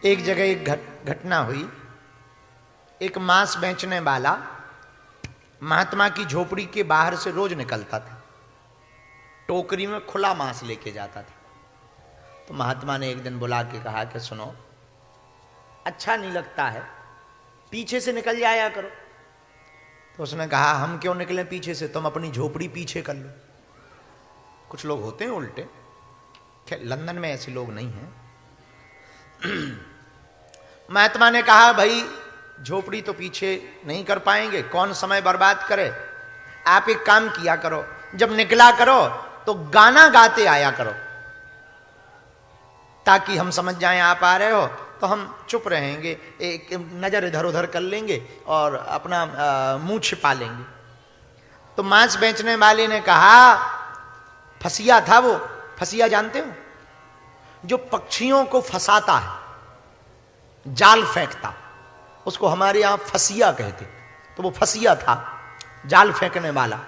एक जगह एक घटना हुई। एक मांस बेचने वाला महात्मा की झोपड़ी के बाहर से रोज निकलता था, टोकरी में खुला मांस लेके जाता था। तो महात्मा ने एक दिन बुला के कहा कि सुनो, अच्छा नहीं लगता है, पीछे से निकल जाया करो। तो उसने कहा हम क्यों निकलें पीछे से, तुम अपनी झोपड़ी पीछे कर लो। कुछ लोग होते हैं उल्टे, लंदन में ऐसे लोग नहीं हैं। महात्मा ने कहा भाई झोपड़ी तो पीछे नहीं कर पाएंगे, कौन समय बर्बाद करे, आप एक काम किया करो, जब निकला करो तो गाना गाते आया करो, ताकि हम समझ जाएं आप आ रहे हो, तो हम चुप रहेंगे, एक नजर इधर उधर कर लेंगे और अपना मुंह छिपा लेंगे। तो मांस बेचने वाले ने कहा, फसिया था वो, फसिया जानते हो, जो पक्षियों को फंसाता है, जाल फेंकता, उसको हमारे यहां फसिया कहते। तो वो फसिया था, जाल फेंकने वाला।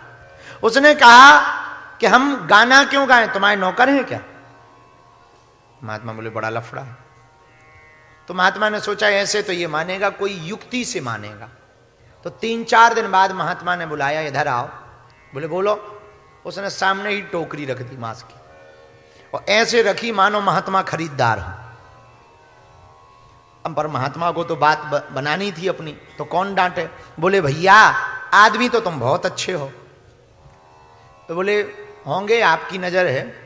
उसने कहा कि हम गाना क्यों गाएं, तुम्हारे नौकर हैं क्या? महात्मा बोले बड़ा लफड़ा है। तो महात्मा ने सोचा ऐसे तो ये मानेगा, कोई युक्ति से मानेगा। तो 3-4 दिन बाद महात्मा ने बुलाया, इधर आओ। बोले बोलो। उसने सामने ही टोकरी रख दी मांस की, और ऐसे रखी मानो महात्मा खरीददार हो। अब पर महात्मा को तो बात बनानी थी अपनी, तो कौन डांटे। बोले भैया आदमी तो तुम बहुत अच्छे हो। तो बोले होंगे, आपकी नजर है।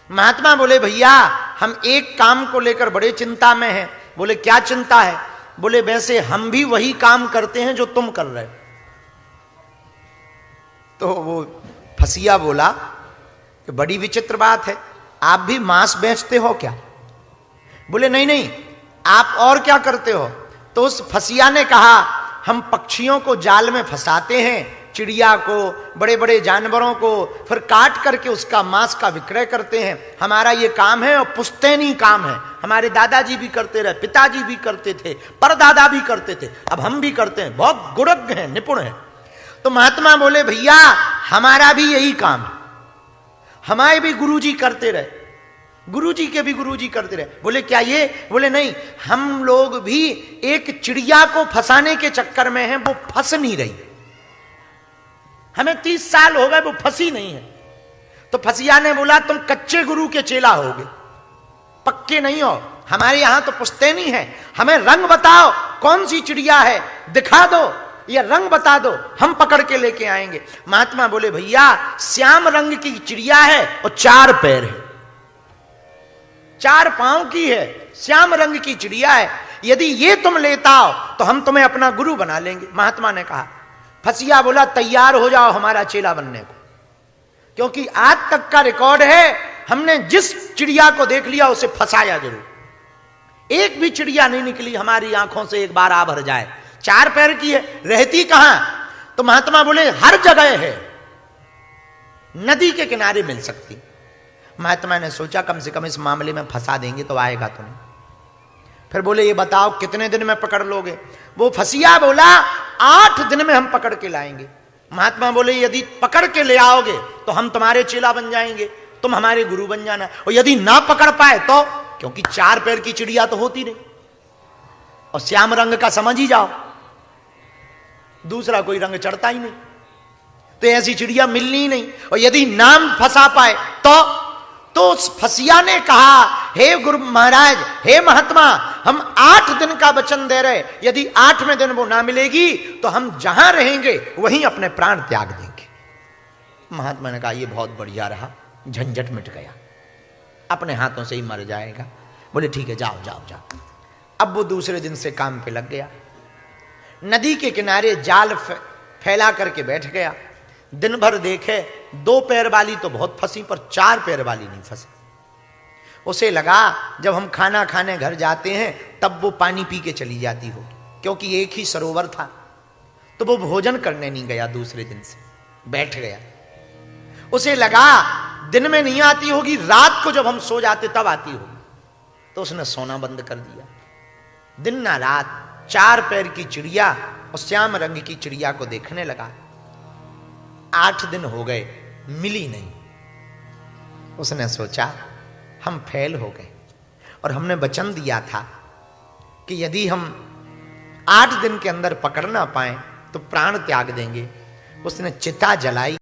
महात्मा बोले भैया हम एक काम को लेकर बड़े चिंता में हैं। बोले क्या चिंता है? बोले वैसे हम भी वही काम करते हैं जो तुम कर रहे हो। तो वो फसिया बोला कि बड़ी विचित्र बात है, आप भी मांस बेचते हो क्या? बोले नहीं नहीं, आप और क्या करते हो? तो उस फसिया ने कहा हम पक्षियों को जाल में फंसाते हैं, चिड़िया को, बड़े बड़े जानवरों को, फिर काट करके उसका मांस का विक्रय करते हैं। हमारा ये काम है और पुश्तैनी काम है, हमारे दादाजी भी करते रहे, पिताजी भी करते थे, परदादा भी करते थे, अब हम भी करते हैं, बहुत गुणज्ञ हैं, निपुण हैं। तो महात्मा बोले भैया हमारा भी यही काम है, हमारे भी गुरुजी करते रहे, गुरुजी के भी गुरुजी करते रहे। बोले क्या ये? बोले नहीं, हम लोग भी एक चिड़िया को फंसाने के चक्कर में हैं, वो फंस नहीं रही, हमें 30 साल हो गए वो फंसी नहीं है। तो फसिया ने बोला तुम कच्चे गुरु के चेला होगे, पक्के नहीं हो, हमारे यहां तो पुश्तैनी है, हमें रंग बताओ, कौन सी चिड़िया है दिखा दो, ये रंग बता दो, हम पकड़ के लेके आएंगे। महात्मा बोले भैया श्याम रंग की चिड़िया है और 4 पैर है, 4 पांव की है, श्याम रंग की चिड़िया है, यदि ये तुम लेता हो तो हम तुम्हें अपना गुरु बना लेंगे। महात्मा ने कहा। फसिया बोला तैयार हो जाओ हमारा चेला बनने को, क्योंकि आज तक का रिकॉर्ड है हमने जिस चिड़िया को देख लिया उसे फंसाया जरूर, एक भी चिड़िया नहीं निकली हमारी आंखों से एक बार आ भर जाए, 4 पैर की है, रहती कहां? तो महात्मा बोले हर जगह है, नदी के किनारे मिल सकती। महात्मा ने सोचा कम से कम इस मामले में फंसा देंगे तो आएगा तो नहीं। फिर बोले ये बताओ कितने दिन में पकड़ लोगे? वो फसिया बोला 8 दिन में हम पकड़ के लाएंगे। महात्मा बोले यदि पकड़ के ले आओगे तो हम तुम्हारे चेला बन जाएंगे, तुम हमारे गुरु बन जाना, और यदि ना पकड़ पाए तो, क्योंकि 4 पैर की चिड़िया तो होती नहीं, और श्याम रंग का समझ ही जाओ, दूसरा कोई रंग चढ़ता ही नहीं, तो ऐसी चिड़िया मिलनी ही नहीं, और यदि नाम फंसा पाए तो उस फसिया ने कहा हे गुरु महाराज, हे महात्मा, हम 8 दिन का वचन दे रहे, यदि 8वें दिन वो ना मिलेगी तो हम जहां रहेंगे वहीं अपने प्राण त्याग देंगे। महात्मा ने कहा ये बहुत बढ़िया रहा, झंझट मिट गया, अपने हाथों से ही मर जाएगा। बोले ठीक है जाओ जाओ जाओ। अब वो दूसरे दिन से काम पे लग गया, नदी के किनारे जाल फैला करके बैठ गया। दिन भर देखे 2 पैर वाली तो बहुत फंसी, पर 4 पैर वाली नहीं फंसी। उसे लगा जब हम खाना खाने घर जाते हैं तब वो पानी पी के चली जाती हो, क्योंकि एक ही सरोवर था, तो वो भोजन करने नहीं गया, दूसरे दिन से बैठ गया। उसे लगा दिन में नहीं आती होगी, रात को जब हम सो जाते तब आती होगी, तो उसने सोना बंद कर दिया। दिन ना रात 4 पैर की चिड़िया और श्याम रंग की चिड़िया को देखने लगा। 8 दिन हो गए, मिली नहीं। उसने सोचा हम फेल हो गए, और हमने वचन दिया था कि यदि हम 8 दिन के अंदर पकड़ ना पाए तो प्राण त्याग देंगे। उसने चिता जलाई,